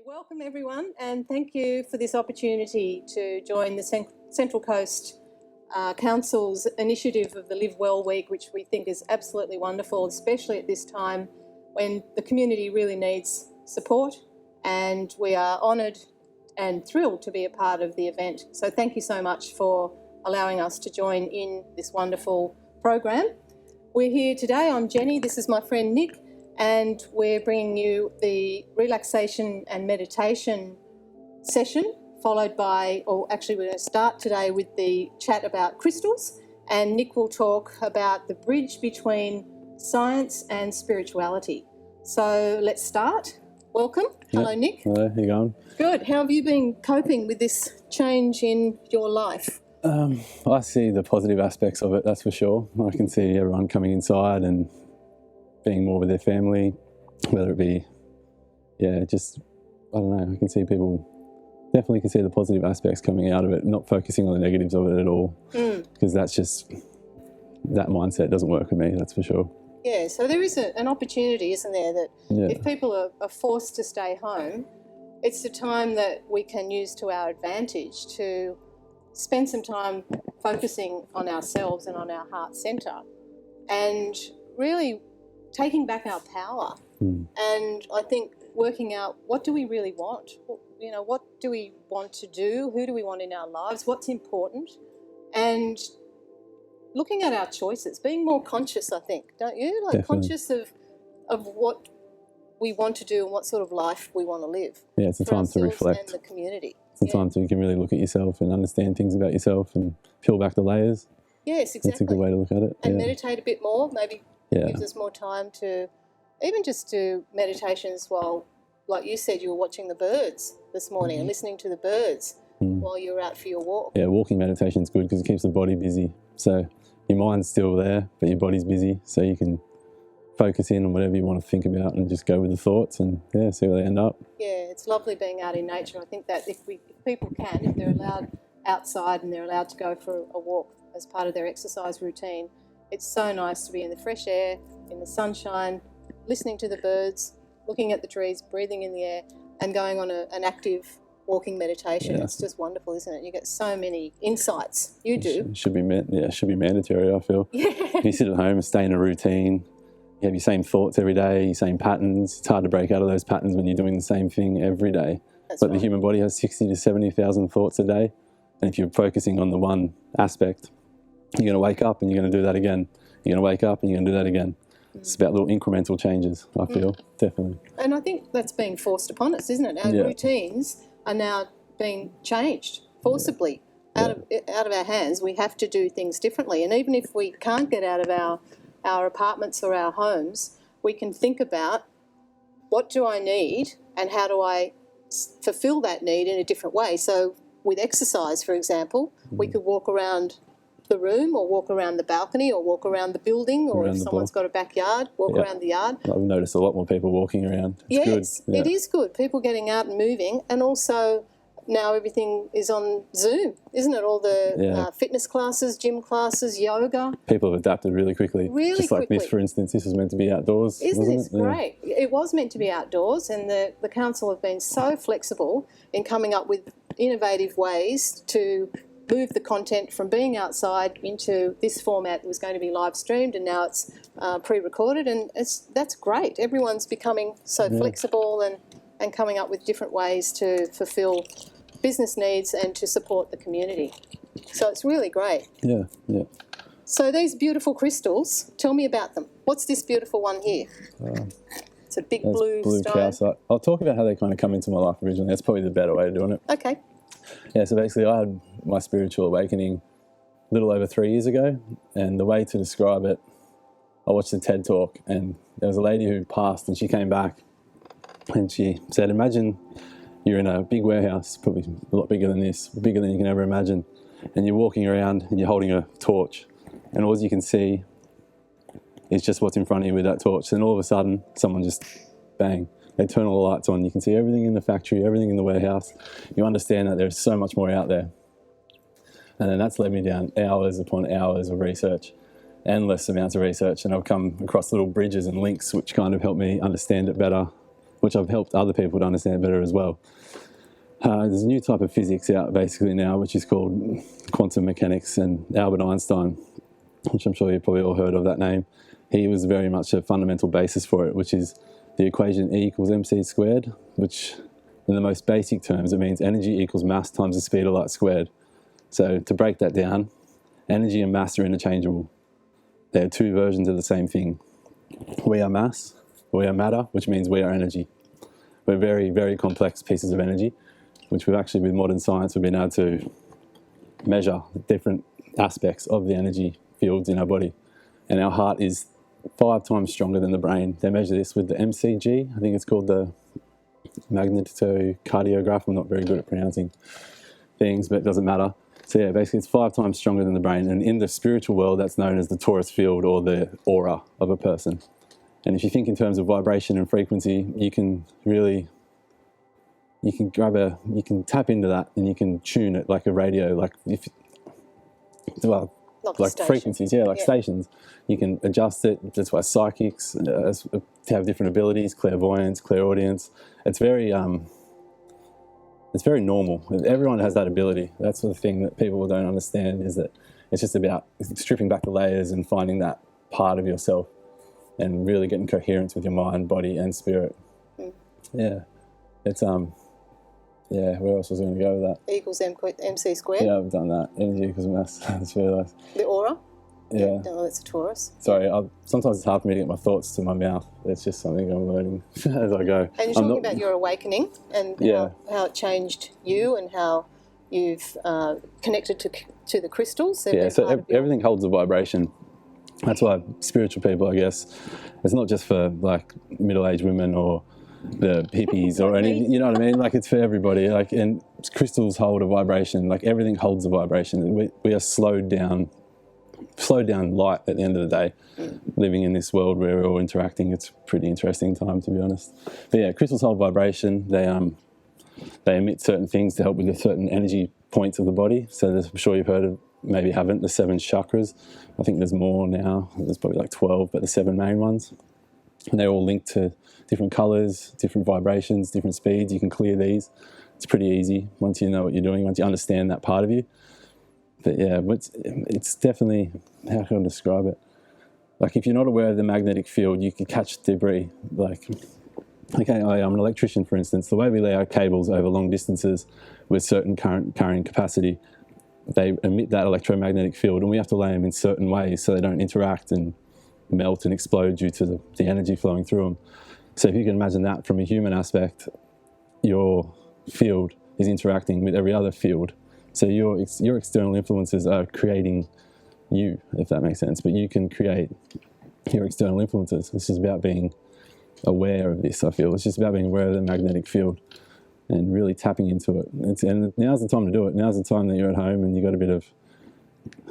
Welcome everyone, and thank you for this opportunity to join the Central Coast Council's initiative of the Live Well Week, which we think is absolutely wonderful, especially at this time when the community really needs support, and we are honoured and thrilled to be a part of the event. So thank you so much for allowing us to join in this wonderful program. We're here today. I'm Jenny, this is my friend Nick, and we're bringing you the relaxation and meditation session, followed by, or actually we're going to start today with the chat about crystals, and Nick will talk about the bridge between science and spirituality. So let's start. Welcome. Hello, Nick. Hello, how you going? Good. How have you been coping with this change in your life? I see the positive aspects of it, that's for sure. I can see everyone coming inside and being more with their family, whether it be, just, I don't know, I can see people, definitely can see the positive aspects coming out of it, not focusing on the negatives of it at all, because that's just, that mindset doesn't work for me, that's for sure. Yeah, so there is an opportunity, isn't there, that if people are forced to stay home, it's the time that we can use to our advantage to spend some time focusing on ourselves and on our heart centre and really taking back our power. And I think working out, what do we really want? You know, what do we want to do? Who do we want in our lives? What's important? And looking at our choices, being more conscious, I think, don't you? Like Definitely. conscious of what we want to do and what sort of life we want to live. Yeah, it's a time to reflect. And the community. It's a time so you can really look at yourself and understand things about yourself and peel back the layers. Yes, exactly. That's a good way to look at it. And meditate a bit more, maybe gives us more time to even just do meditations while, like you said, you were watching the birds this morning and listening to the birds while you were out for your walk. Yeah, walking meditation is good because it keeps the body busy. So your mind's still there, but your body's busy, so you can focus in on whatever you want to think about and just go with the thoughts and see where they end up. Yeah, it's lovely being out in nature. I think that if people can, if they're allowed outside and they're allowed to go for a walk as part of their exercise routine, it's so nice to be in the fresh air, in the sunshine, listening to the birds, looking at the trees, breathing in the air, and going on an active walking meditation. Yeah. It's just wonderful, isn't it? You get so many insights. You do. It should be mandatory, I feel. Yeah. You sit at home and stay in a routine. You have your same thoughts every day, your same patterns. It's hard to break out of those patterns when you're doing the same thing every day. But the human body has 60 to 70,000 thoughts a day. And if you're focusing on the one aspect, you're going to wake up and you're going to do that again. You're going to wake up and you're going to do that again. It's about little incremental changes, I feel, definitely. And I think that's being forced upon us, isn't it? Our routines are now being changed forcibly out of our hands. We have to do things differently. And even if we can't get out of our apartments or our homes, we can think about, what do I need and how do I fulfill that need in a different way? So with exercise, for example, we could walk around the room or walk around the balcony or walk around the building, or if someone's got a backyard, walk around the yard. I've noticed a lot more people walking around. It's good. It is good. People getting out and moving, and also now everything is on Zoom, isn't it? All the fitness classes, gym classes, yoga. People have adapted really quickly. Like this, for instance, this was meant to be outdoors, Isn't it? Great. It was meant to be outdoors, and the council have been so flexible in coming up with innovative ways to move the content from being outside into this format that was going to be live streamed, and now it's pre-recorded, and that's great. Everyone's becoming so flexible and coming up with different ways to fulfil business needs and to support the community. So it's really great. Yeah. So these beautiful crystals, tell me about them. What's this beautiful one here? It's a big blue stone. Calcite. I'll talk about how they kind of come into my life originally. That's probably the better way of doing it. Okay. Yeah, so basically I had my spiritual awakening a little over 3 years ago, and the way to describe it, I watched a TED talk, and there was a lady who passed and she came back and she said, imagine you're in a big warehouse, probably a lot bigger than this, bigger than you can ever imagine, and you're walking around and you're holding a torch, and all you can see is just what's in front of you with that torch. And all of a sudden someone just, bang, they turn all the lights on. You can see everything in the factory, everything in the warehouse. You understand that there's so much more out there. And then that's led me down hours upon hours of research, endless amounts of research. And I've come across little bridges and links which kind of help me understand it better which I've helped other people to understand better as well. There's a new type of physics out basically now, which is called quantum mechanics, and Albert Einstein, which I'm sure you've probably all heard of that name, he was very much a fundamental basis for it, which is the equation E equals mc squared, which in the most basic terms, it means energy equals mass times the speed of light squared. So to break that down, energy and mass are interchangeable. They're two versions of the same thing. We are mass, we are matter, which means we are energy. We're very, very complex pieces of energy, which we've actually, with modern science, we've been able to measure different aspects of the energy fields in our body. And our heart is 5 times stronger than the brain. They measure this with the MCG, I think it's called the magnetocardiograph. I'm not very good at pronouncing things, but it doesn't matter. So yeah, basically it's 5 times stronger than the brain. And in the spiritual world, that's known as the torus field, or the aura of a person. And if you think in terms of vibration and frequency, you can tap into that, and you can tune it like a radio, like frequencies, like stations. You can adjust it. That's why psychics have different abilities, clairvoyance, clairaudience. It's very normal. Everyone has that ability. That's the thing that people don't understand, is that it's just about stripping back the layers and finding that part of yourself and really getting coherence with your mind, body and spirit. Yeah. It's where else was I going to go with that? E equals mc squared. Yeah, I've done that. Energy equals mass. I just realised. The aura. Yeah. No, that's a Taurus. Sorry, sometimes it's hard for me to get my thoughts to my mouth. It's just something I'm learning as I go. And you're talking about your awakening and how it changed you, and how you've connected to the crystals. Yeah, so everything holds a vibration. That's why spiritual people, I guess, it's not just for like middle-aged women or the hippies or any, you know what I mean? Like, it's for everybody. Like, and crystals hold a vibration. Like, everything holds a vibration. We are slowed down light at the end of the day. Living in this world where we're all interacting, it's a pretty interesting time, to be honest. But yeah, crystals hold vibration. They emit certain things to help with the certain energy points of the body. So I'm sure you've heard of, maybe haven't, the 7 chakras. I think there's more now. There's probably like 12, but the 7 main ones. And they're all linked to different colours, different vibrations, different speeds. You can clear these. It's pretty easy once you know what you're doing, once you understand that part of you. But yeah, it's definitely, how can I describe it? Like, if you're not aware of the magnetic field, you can catch debris. Like, okay, I'm an electrician, for instance. The way we lay our cables over long distances with certain current carrying capacity, they emit that electromagnetic field, and we have to lay them in certain ways so they don't interact and melt and explode due to the energy flowing through them. So if you can imagine that from a human aspect, your field is interacting with every other field. So your external influences are creating you, if that makes sense. But you can create your external influences. It's just about being aware of this, I feel. It's just about being aware of the magnetic field and really tapping into it. And now's the time to do it. Now's the time that you're at home and you've got a bit of,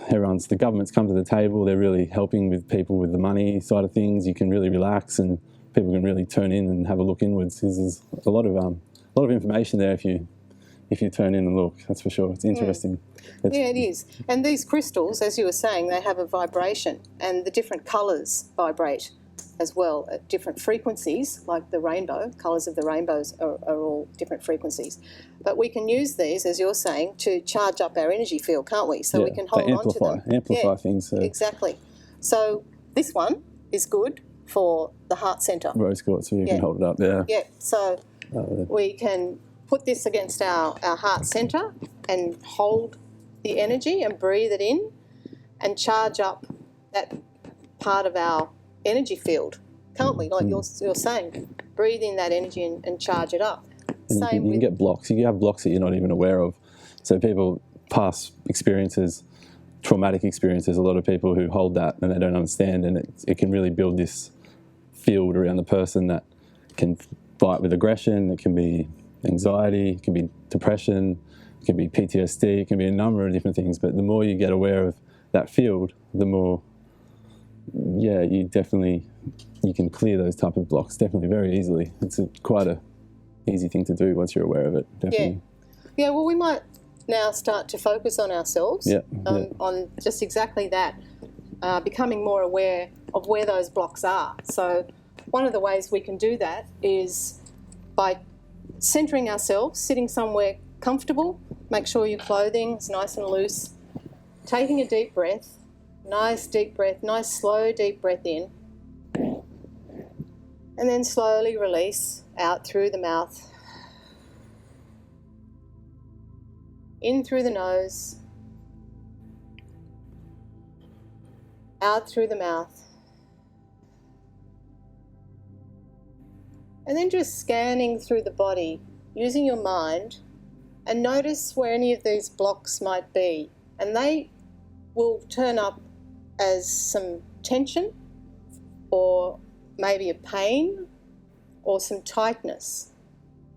the government's come to the table. They're really helping with people with the money side of things. You can really relax and people can really turn in and have a look inwards. There's a lot of information there if you turn in and look, that's for sure. It's interesting. Yeah, it is. And these crystals, as you were saying, they have a vibration, and the different colours vibrate as well at different frequencies, like the rainbow. Colours of the rainbows are all different frequencies. But we can use these, as you're saying, to charge up our energy field, can't we? So we can hold on to them. Amplify things. So. Exactly. So this one is good for the heart centre. Rose quartz, so you can hold it up, Yeah, so we can put this against our heart centre and hold the energy and breathe it in and charge up that part of our energy field, can't we? Like you're saying, breathe in that energy and charge it up. And you can get blocks. You can have blocks that you're not even aware of. So people, past experiences, traumatic experiences, a lot of people who hold that and they don't understand, and it can really build this field around the person that can fight with aggression. It can be anxiety, it can be depression, it can be PTSD, it can be a number of different things. But the more you get aware of that field, the more, you can clear those type of blocks definitely very easily. It's quite a easy thing to do once you're aware of it, definitely. Yeah, well, we might now start to focus on ourselves, on just exactly that, becoming more aware of where those blocks are. So one of the ways we can do that is by centering ourselves, sitting somewhere comfortable. Make sure your clothing is nice and loose. Taking a deep breath, nice deep breath, nice slow deep breath in. And then slowly release out through the mouth. In through the nose. Out through the mouth. And then just scanning through the body, using your mind, and notice where any of these blocks might be. And they will turn up as some tension, or maybe a pain, or some tightness.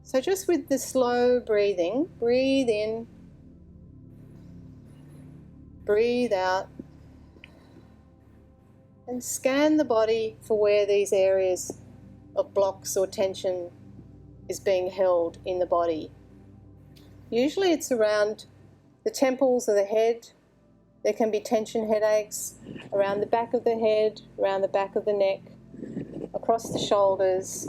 So just with the slow breathing, breathe in, breathe out, and scan the body for where these areas of blocks or tension is being held in the body. Usually it's around the temples of the head. There can be tension headaches around the back of the head, around the back of the neck, across the shoulders,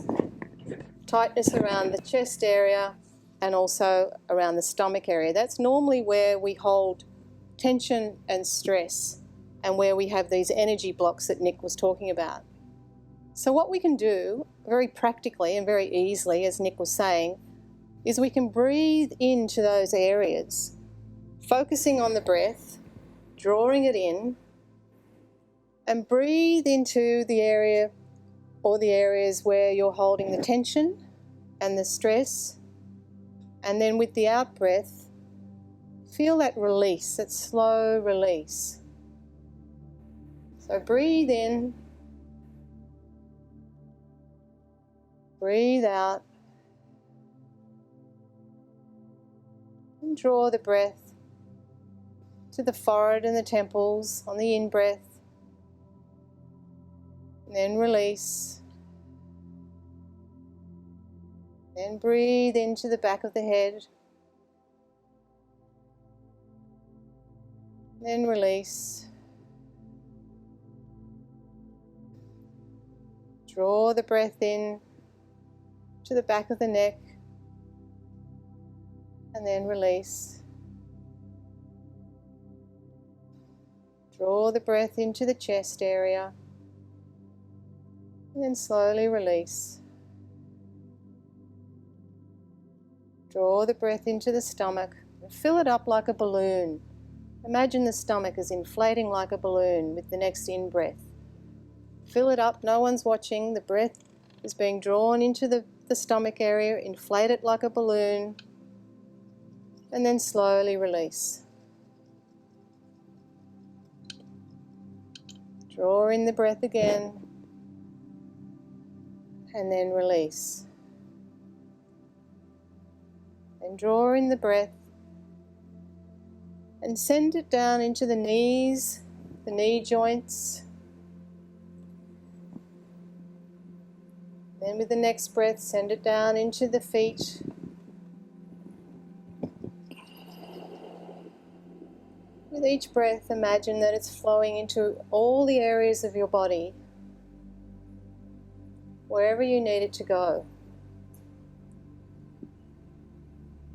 tightness around the chest area, and also around the stomach area. That's normally where we hold tension and stress, and where we have these energy blocks that Nick was talking about. So what we can do very practically and very easily, as Nick was saying, is we can breathe into those areas, focusing on the breath, drawing it in, and breathe into the area or the areas where you're holding the tension and the stress. And then with the out breath, feel that release, that slow release. So breathe in, breathe out, and draw the breath to the forehead and the temples on the in-breath, and then release. Then breathe into the back of the head, then release. Draw the breath in to the back of the neck, and then release. Draw the breath into the chest area, and then slowly release. Draw the breath into the stomach and fill it up like a balloon. Imagine the stomach is inflating like a balloon with the next in-breath. Fill it up, no one's watching, the breath is being drawn into the stomach area, inflate it like a balloon, and then slowly release. Draw in the breath again, and then release. And draw in the breath, and send it down into the knees, the knee joints. Then with the next breath, send it down into the feet. With each breath, imagine that it's flowing into all the areas of your body, wherever you need it to go.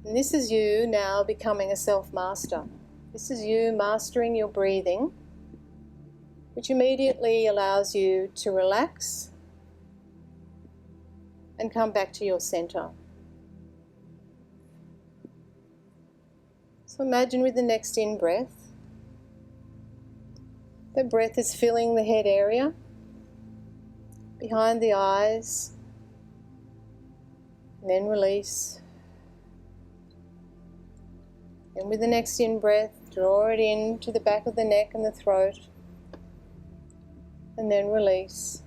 And this is you now becoming a self-master. This is you mastering your breathing, which immediately allows you to relax and come back to your center. So imagine with the next in-breath, the breath is filling the head area, behind the eyes, and then release. And with the next in-breath, draw it in to the back of the neck and the throat, and then release.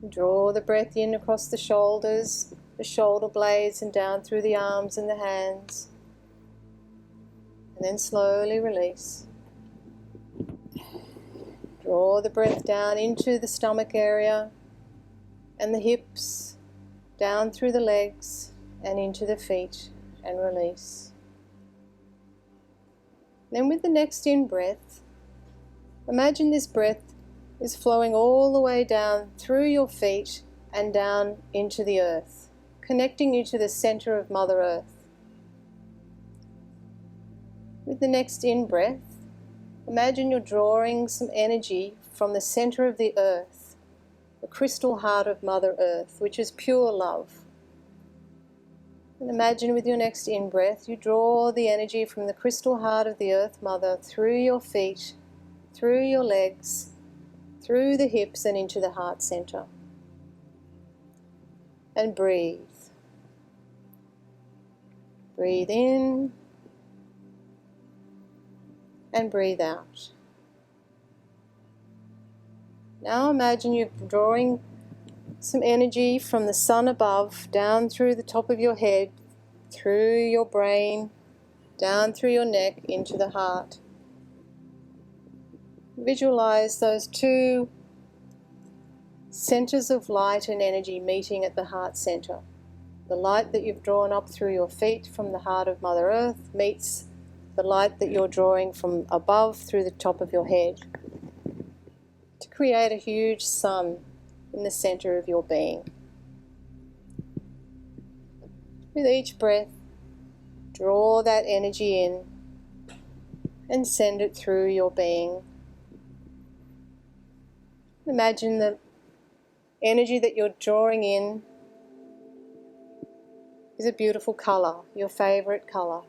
Draw the breath in across the shoulders, the shoulder blades, and down through the arms and the hands. And then slowly release. Draw the breath down into the stomach area and the hips, down through the legs and into the feet, and release. Then with the next in-breath, imagine this breath is flowing all the way down through your feet and down into the earth, connecting you to the center of Mother Earth. With the next in-breath, imagine you're drawing some energy from the center of the earth, the crystal heart of Mother Earth, which is pure love. And imagine with your next in-breath, you draw the energy from the crystal heart of the Earth Mother through your feet, through your legs, through the hips and into the heart center. And breathe. Breathe in and breathe out. Now imagine you're drawing some energy from the sun above down through the top of your head, through your brain, down through your neck into the heart. Visualize those two centers of light and energy meeting at the heart center. The light that you've drawn up through your feet from the heart of Mother Earth meets the light that you're drawing from above through the top of your head to create a huge sun in the center of your being. With each breath, draw that energy in and send it through your being. Imagine the energy that you're drawing in is a beautiful color, your favorite color.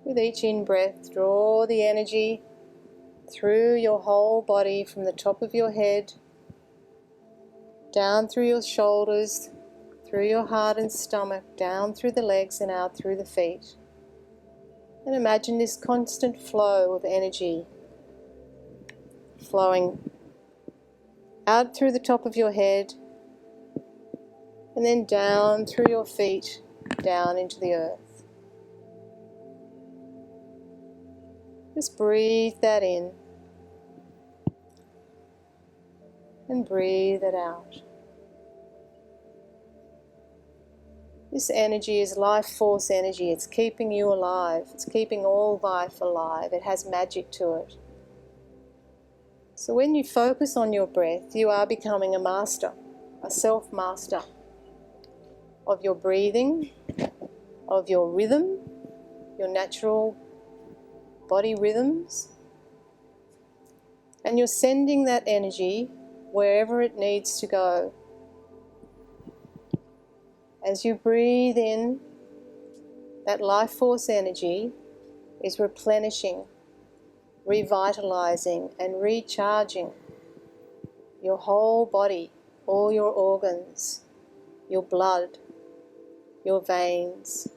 With each in-breath, draw the energy through your whole body from the top of your head, down through your shoulders, through your heart and stomach, down through the legs and out through the feet. And imagine this constant flow of energy flowing out through the top of your head and then down through your feet, down into the earth. Just breathe that in and breathe it out. This energy is life force energy. It's keeping you alive. It's keeping all life alive. It has magic to it. So when you focus on your breath, you are becoming a master, a self-master of your breathing, of your rhythm, your natural body rhythms, and you're sending that energy wherever it needs to go. As you breathe in, that life force energy is replenishing, revitalizing and recharging your whole body, all your organs, your blood, your veins,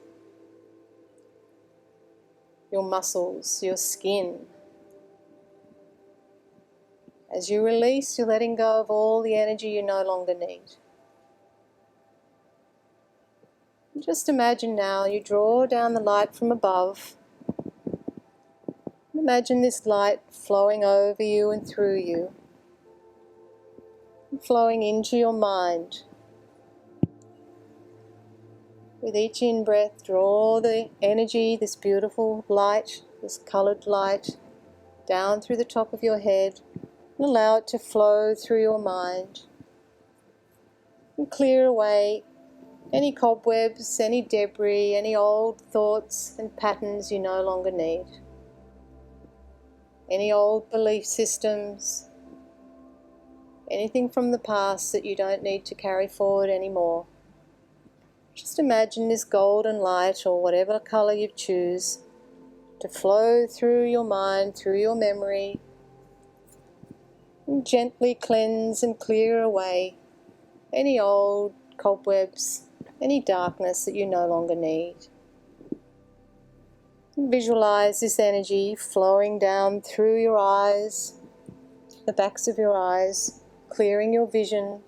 your muscles, your skin. As you release, you're letting go of all the energy you no longer need. Just imagine now you draw down the light from above. Imagine this light flowing over you and through you, and flowing into your mind. With each in-breath, draw the energy, this beautiful light, this coloured light, down through the top of your head and allow it to flow through your mind and clear away any cobwebs, any debris, any old thoughts and patterns you no longer need. Any old belief systems, anything from the past that you don't need to carry forward anymore. Just imagine this golden light, or whatever colour you choose, to flow through your mind, through your memory, and gently cleanse and clear away any old cobwebs, any darkness that you no longer need. Visualize this energy flowing down through your eyes, the backs of your eyes, clearing your vision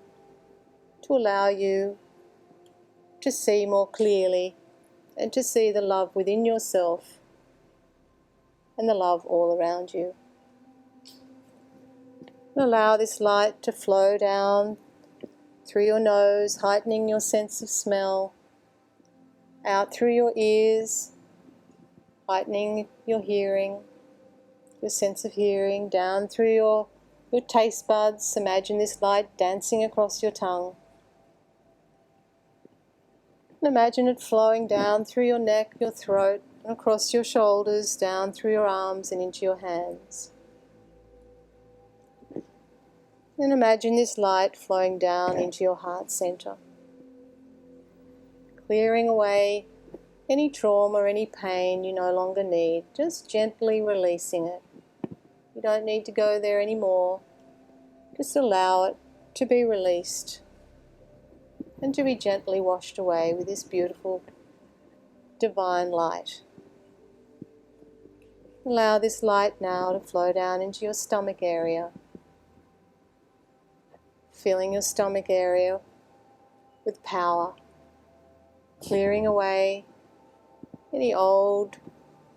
to allow you to see more clearly and to see the love within yourself and the love all around you. And allow this light to flow down through your nose, heightening your sense of smell, out through your ears, heightening your hearing, your sense of hearing, down through your Your taste buds, imagine this light dancing across your tongue. And imagine it flowing down through your neck, your throat, and across your shoulders, down through your arms and into your hands. And imagine this light flowing down into your heart center, clearing away any trauma or any pain you no longer need, just gently releasing it. You don't need to go there anymore. Just allow it to be released and to be gently washed away with this beautiful divine light. Allow this light now to flow down into your stomach area, filling your stomach area with power, clearing away any old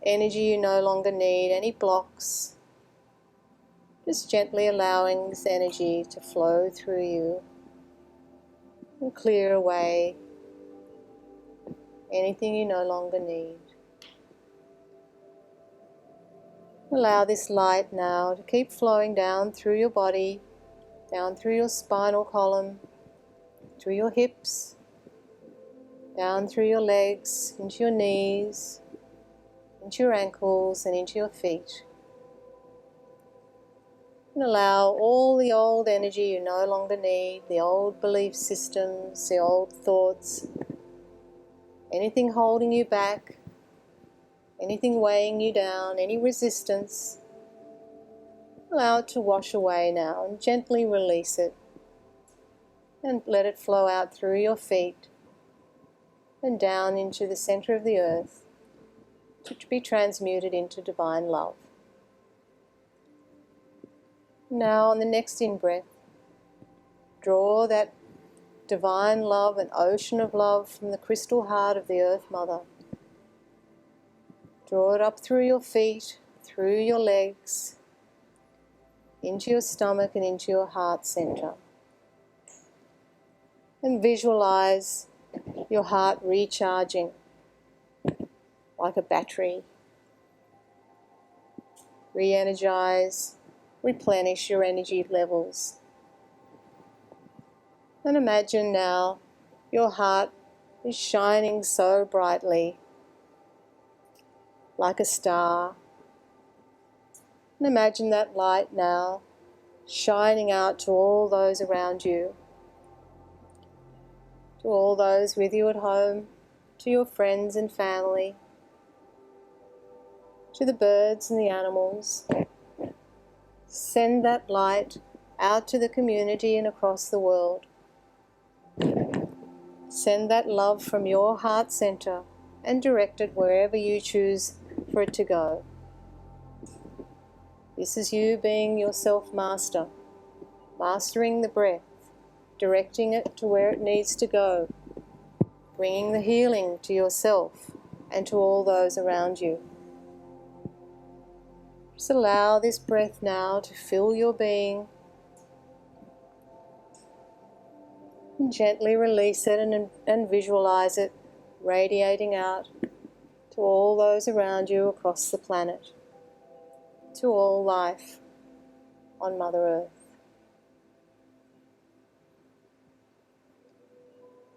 energy you no longer need, any blocks. Just gently allowing this energy to flow through you and clear away anything you no longer need. Allow this light now to keep flowing down through your body, down through your spinal column, through your hips, down through your legs, into your knees, into your ankles and into your feet. And allow all the old energy you no longer need, the old belief systems, the old thoughts, anything holding you back, anything weighing you down, any resistance, allow it to wash away now and gently release it. And let it flow out through your feet and down into the center of the earth to be transmuted into divine love. Now on the next in-breath, draw that divine love, an ocean of love from the crystal heart of the Earth Mother. Draw it up through your feet, through your legs, into your stomach and into your heart center. And visualize your heart recharging like a battery. Re-energize, replenish your energy levels. And imagine now your heart is shining so brightly, like a star. And imagine that light now shining out to all those around you, to all those with you at home, to your friends and family, to the birds and the animals. Send that light out to the community and across the world. Send that love from your heart center and direct it wherever you choose for it to go. This is you being your self-master, mastering the breath, directing it to where it needs to go, bringing the healing to yourself and to all those around you. Just allow this breath now to fill your being and gently release it and visualize it radiating out to all those around you across the planet, to all life on Mother Earth.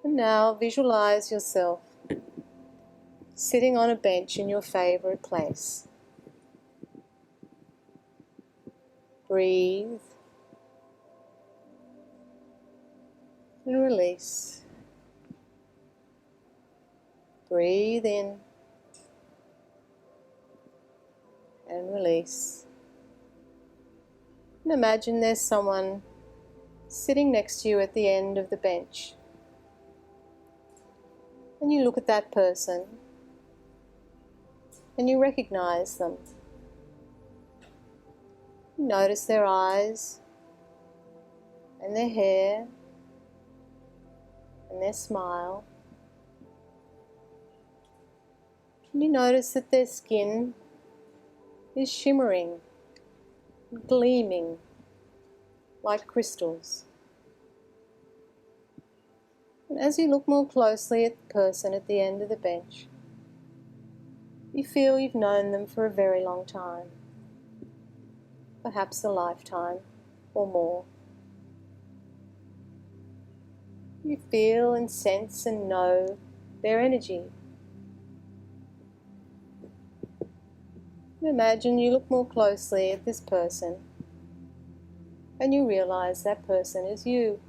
And now visualize yourself sitting on a bench in your favorite place. Breathe and release. Breathe in and release. And imagine there's someone sitting next to you at the end of the bench. And you look at that person and you recognize them. You notice their eyes and their hair and their smile. And you notice that their skin is shimmering, gleaming like crystals. And as you look more closely at the person at the end of the bench, you feel you've known them for a very long time, perhaps a lifetime or more. You feel and sense and know their energy. Imagine you look more closely at this person and you realize that person is you.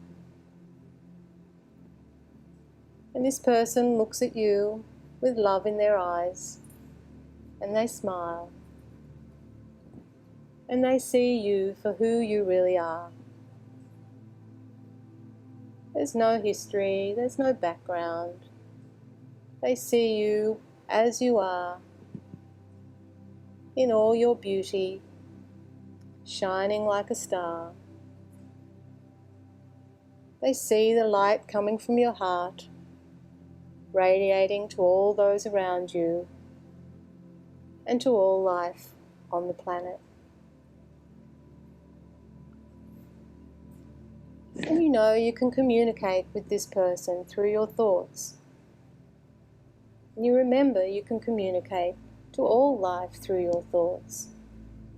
And this person looks at you with love in their eyes, and they smile. And they see you for who you really are. There's no history, there's no background. They see you as you are, in all your beauty, shining like a star. They see the light coming from your heart, radiating to all those around you and to all life on the planet. And you know you can communicate with this person through your thoughts. And you remember you can communicate to all life through your thoughts,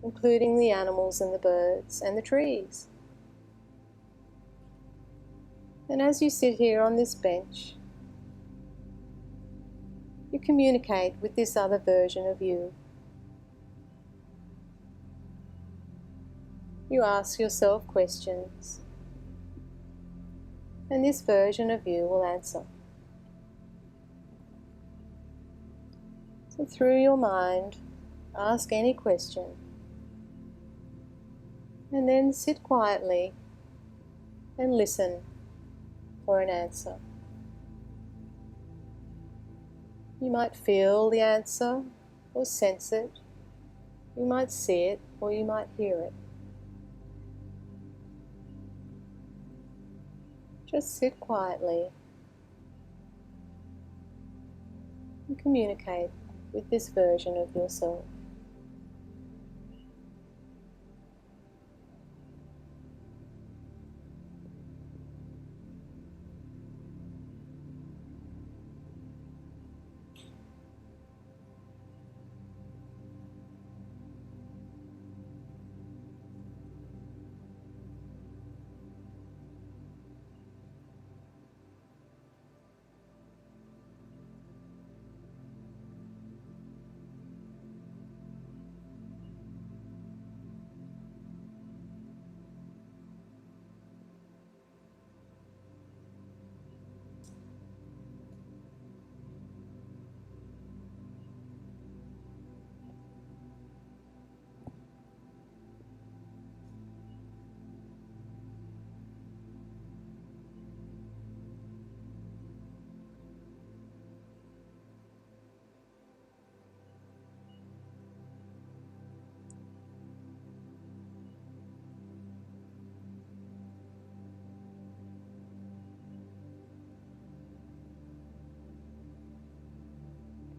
including the animals and the birds and the trees. And as you sit here on this bench, you communicate with this other version of you. You ask yourself questions, and this version of you will answer. So through your mind, ask any question, and then sit quietly and listen for an answer. You might feel the answer or sense it. You might see it or you might hear it. Just sit quietly and communicate with this version of yourself.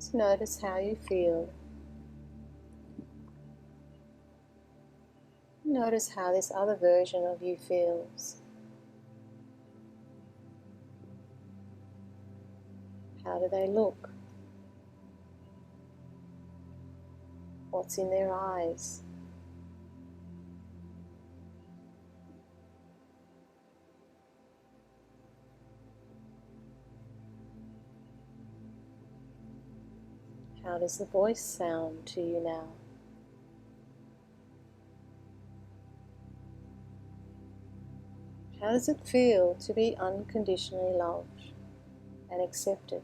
Just notice how you feel. Notice how this other version of you feels. How do they look? What's in their eyes? How does the voice sound to you now? How does it feel to be unconditionally loved and accepted?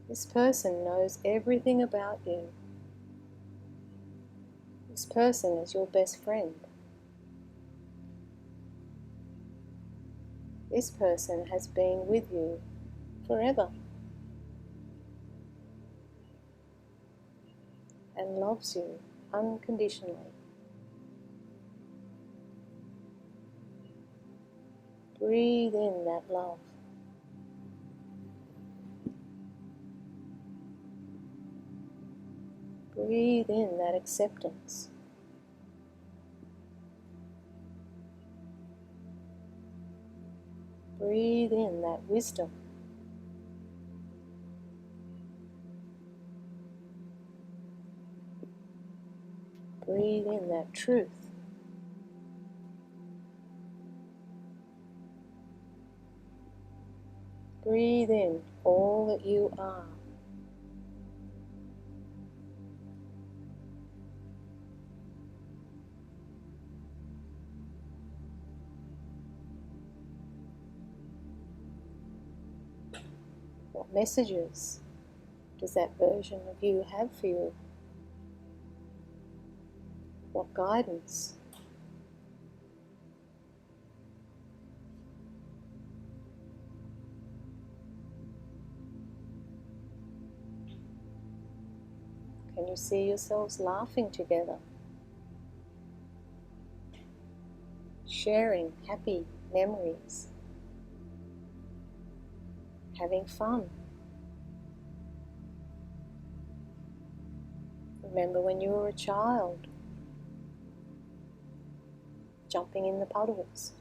This person knows everything about you. This person is your best friend. This person has been with you forever and loves you unconditionally. Breathe in that love. Breathe in that acceptance. Breathe in that wisdom. Breathe in that truth. Breathe in all that you are. What messages does that version of you have for you? What guidance? Can you see yourselves laughing together? Sharing happy memories? Having fun? Remember when you were a child, jumping in the puddles.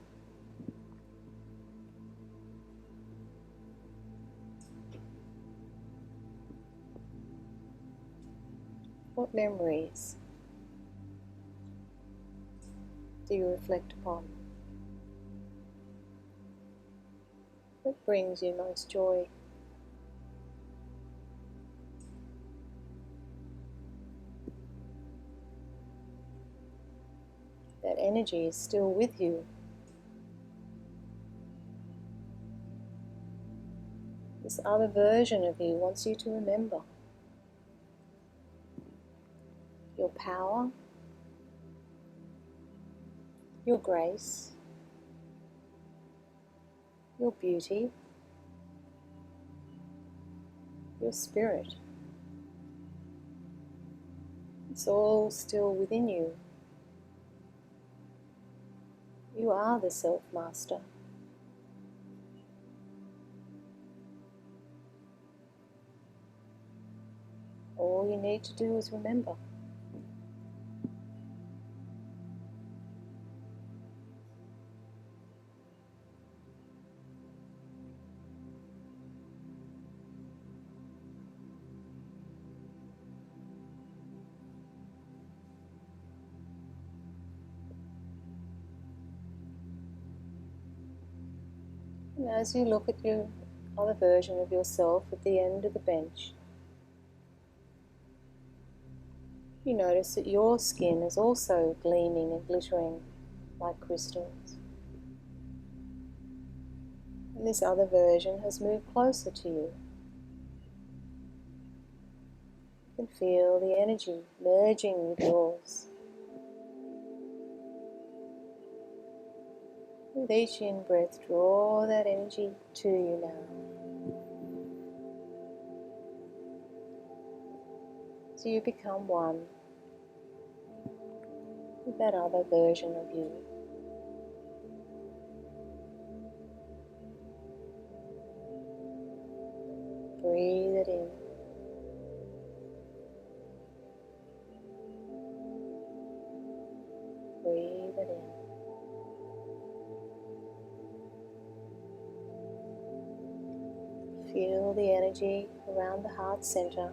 What memories do you reflect upon? What brings you most joy? That energy is still with you. This other version of you wants you to remember your power, your grace, your beauty, your spirit. It's all still within you. You are the self-master. All you need to do is remember. And as you look at your other version of yourself at the end of the bench, you notice that your skin is also gleaming and glittering like crystals. And this other version has moved closer to you. You can feel the energy merging with yours. With each in-breath, draw that energy to you now. So you become one with that other version of you. Breathe it in. Breathe it in. Feel the energy around the heart center.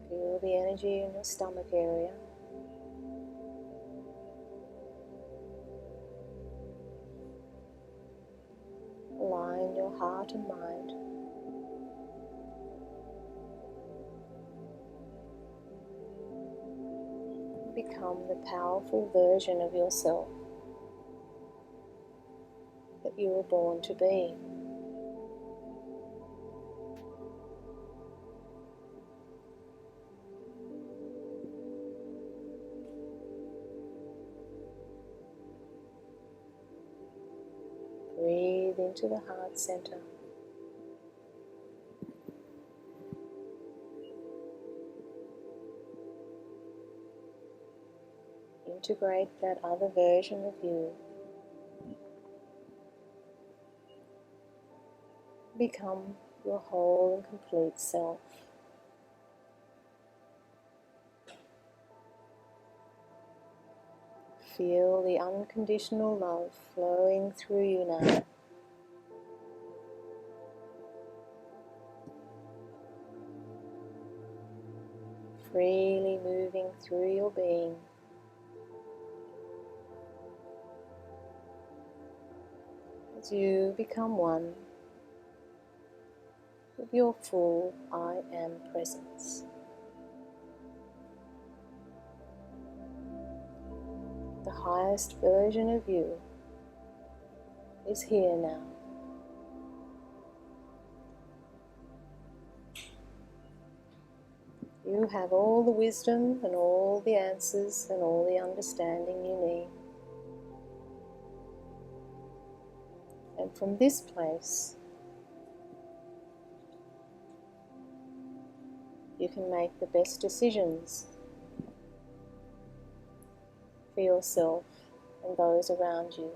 Feel the energy in your stomach area. Align your heart and mind. Become the powerful version of yourself that you were born to be. Breathe into the heart center. Integrate that other version of you. Become your whole and complete self. Feel the unconditional love flowing through you now. freely moving through your being. As you become one with your full I Am presence. The highest version of you is here now. You have all the wisdom and all the answers and all the understanding you need. And from this place, you can make the best decisions for yourself and those around you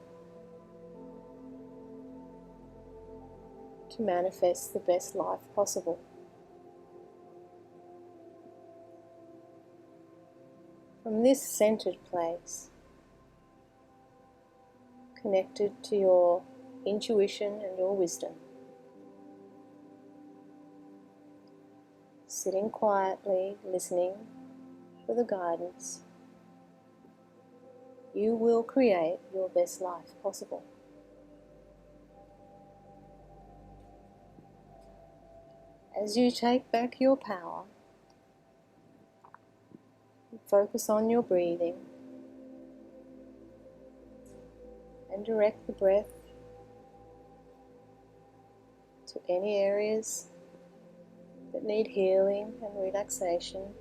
to manifest the best life possible. From this centered place, connected to your intuition and your wisdom, sitting quietly, listening for the guidance, you will create your best life possible. As you take back your power, focus on your breathing and direct the breath to any areas that need healing and relaxation.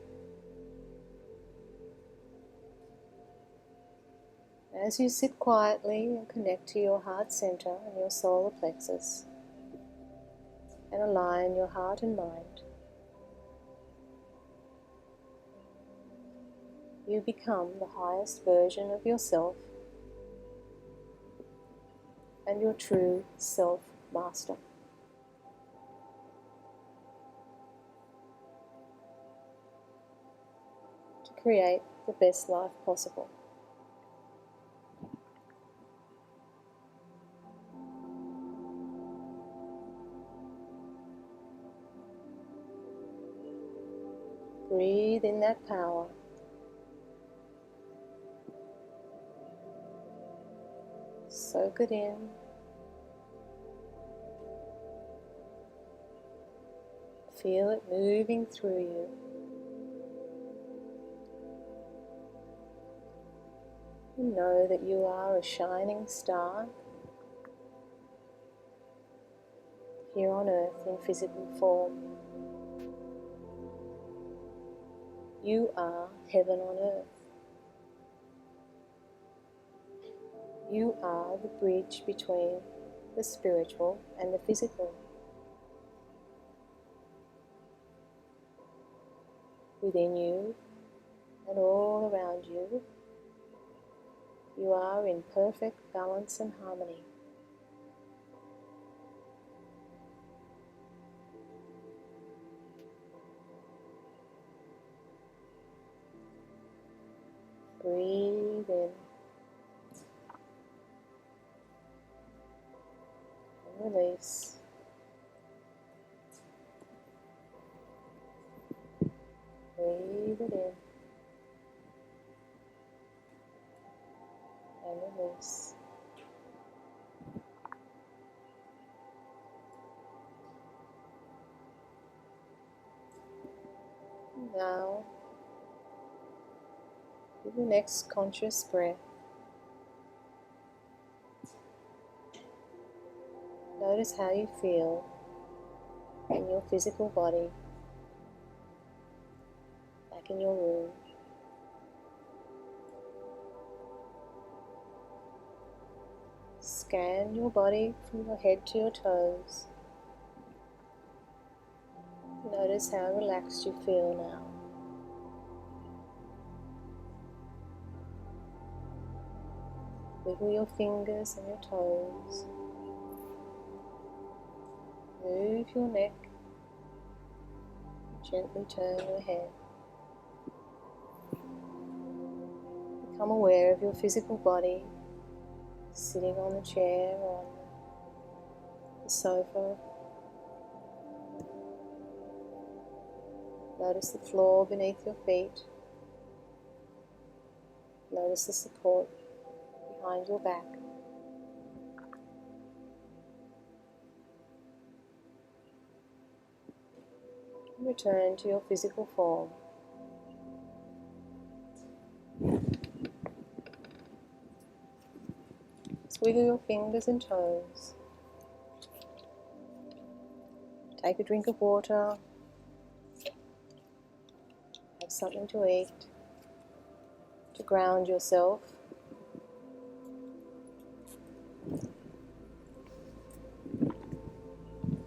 As you sit quietly and connect to your heart center and your solar plexus and align your heart and mind, you become the highest version of yourself and your true self-master. To create the best life possible. Breathe in that power. Soak it in. Feel it moving through you. And know that you are a shining star here on earth in physical form. You are heaven on earth. You are the bridge between the spiritual and the physical. Within you and all around you, you are in perfect balance and harmony. Breathe in and release. Breathe it in and release. Now, with the next conscious breath, notice how you feel in your physical body, back in your room. Scan your body from your head to your toes. Notice how relaxed you feel now. Wiggle your fingers and your toes. Move your neck. Gently turn your head. Become aware of your physical body, sitting on the chair or on the sofa. Notice the floor beneath your feet. Notice the support behind your back. Return to your physical form. Wiggle your fingers and toes. Take a drink of water. Have something to eat to ground yourself.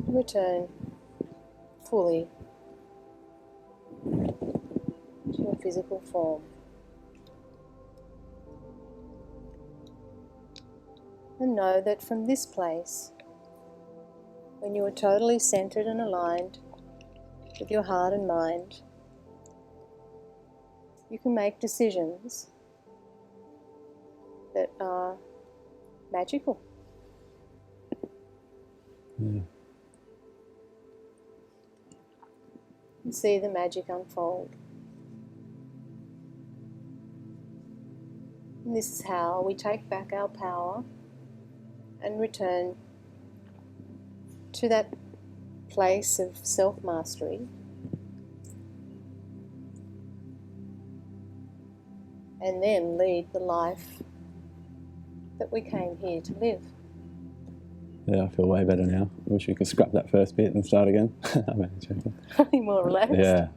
Return fully to your physical form. And know that from this place, when you are totally centered and aligned with your heart and mind, you can make decisions that are magical. Yeah. And see the magic unfold. And this is how we take back our power and return to that place of self-mastery, and then lead the life that we came here to live. Yeah, I feel way better now. Wish we could scrap that first bit and start again. I'm only joking. Probably more relaxed. Yeah,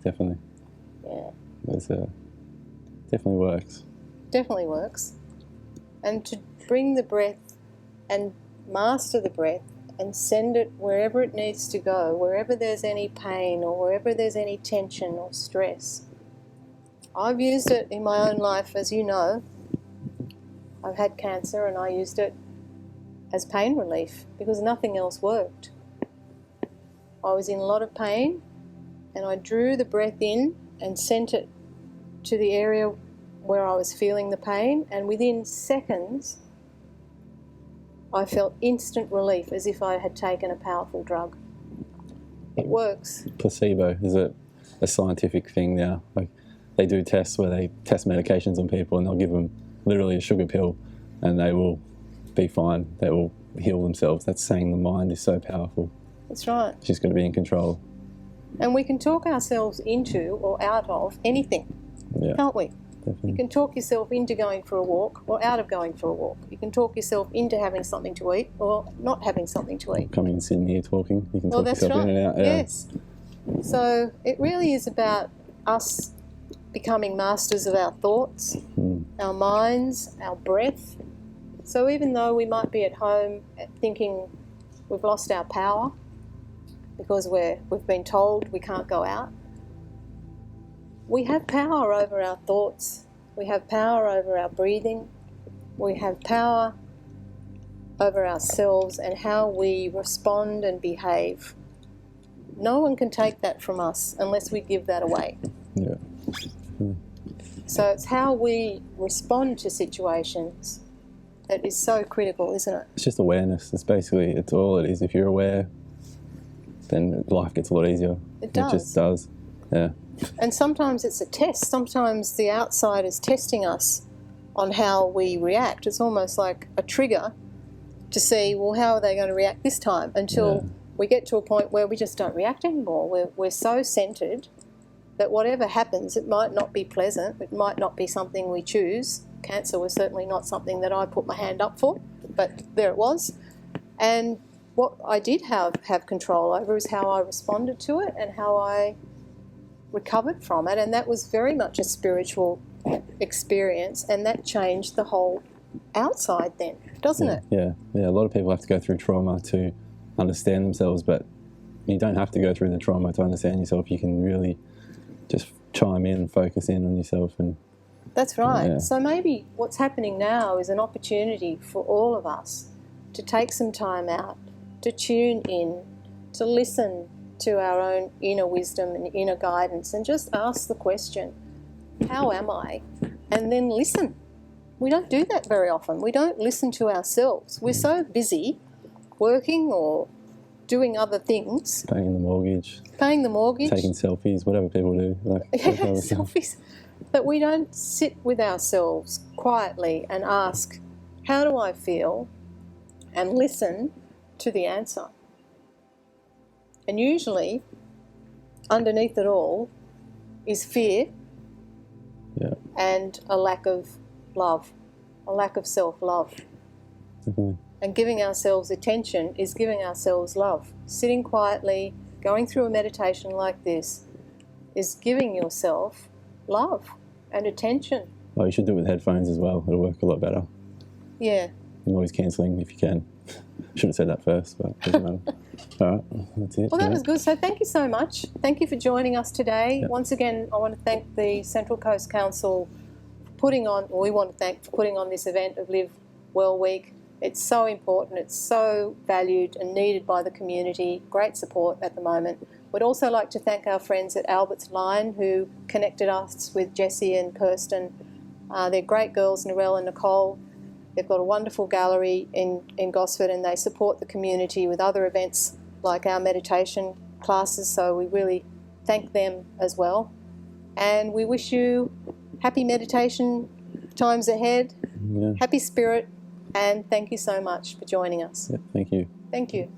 definitely. Yeah. It's, definitely works. Definitely works. And to bring the breath and master the breath and send it wherever it needs to go, wherever there's any pain or wherever there's any tension or stress. I've used it in my own life, as you know. I've had cancer and I used it as pain relief because nothing else worked. I was in a lot of pain and I drew the breath in and sent it to the area where I was feeling the pain, and within seconds I felt instant relief, as if I had taken a powerful drug. It works. Placebo is a scientific thing now. Like, they do tests where they test medications on people and they'll give them literally a sugar pill and they will be fine. They will heal themselves. That's saying the mind is so powerful. That's right. It's just got to be in control. And we can talk ourselves into or out of anything, can't we? Definitely. You can talk yourself into going for a walk or out of going for a walk. You can talk yourself into having something to eat or not having something to eat. Coming and sitting here talking, you can talk that's yourself right. in and out. Yeah. Yes. So it really is about us becoming masters of our thoughts, our minds, our breath. So even though we might be at home thinking we've lost our power because we've been told we can't go out, we have power over our thoughts, we have power over our breathing, we have power over ourselves and how we respond and behave. No one can take that from us unless we give that away. Yeah. So it's how we respond to situations that is so critical, isn't it? It's just awareness. It's all it is. If you're aware, then life gets a lot easier. It does. It just does. Yeah. And sometimes it's a test. Sometimes the outside is testing us on how we react. It's almost like a trigger to see, well, how are they going to react this time? Until we get to a point where we just don't react anymore. We're so centered that whatever happens, it might not be pleasant. It might not be something we choose. Cancer was certainly not something that I put my hand up for, but there it was. And what I did have control over is how I responded to it and how I recovered from it, and that was very much a spiritual experience, and that changed the whole outside then, doesn't it? Yeah. A lot of people have to go through trauma to understand themselves, but you don't have to go through the trauma to understand yourself. You can really just chime in and focus in on yourself. And that's right. Yeah. So maybe what's happening now is an opportunity for all of us to take some time out, to tune in, to listen to our own inner wisdom and inner guidance, and just ask the question, how am I? And then listen. We don't do that very often. We don't listen to ourselves. We're so busy working or doing other things, Paying the mortgage, taking selfies, whatever people do. selfies, that we don't sit with ourselves quietly and ask, how do I feel? And listen to the answer. And usually, underneath it all is fear and a lack of love, a lack of self-love. Definitely. And giving ourselves attention is giving ourselves love. Sitting quietly, going through a meditation like this is giving yourself love and attention. Oh, you should do it with headphones as well. It'll work a lot better. Yeah. Noise cancelling if you can. Should have said that first, but doesn't matter. All right, that's it. Well, that was good. So thank you so much. Thank you for joining us today. Yep. Once again, I want to thank the Central Coast Council for we want to thank for putting on this event of Live Well Week. It's so important. It's so valued and needed by the community. Great support at the moment. We'd also like to thank our friends at Albert's Line who connected us with Jessie and Kirsten. They're great girls, Narelle and Nicole. They've got a wonderful gallery in Gosford, and they support the community with other events like our meditation classes, so we really thank them as well. And we wish you happy meditation times ahead, happy spirit, and thank you so much for joining us. Yeah, thank you. Thank you.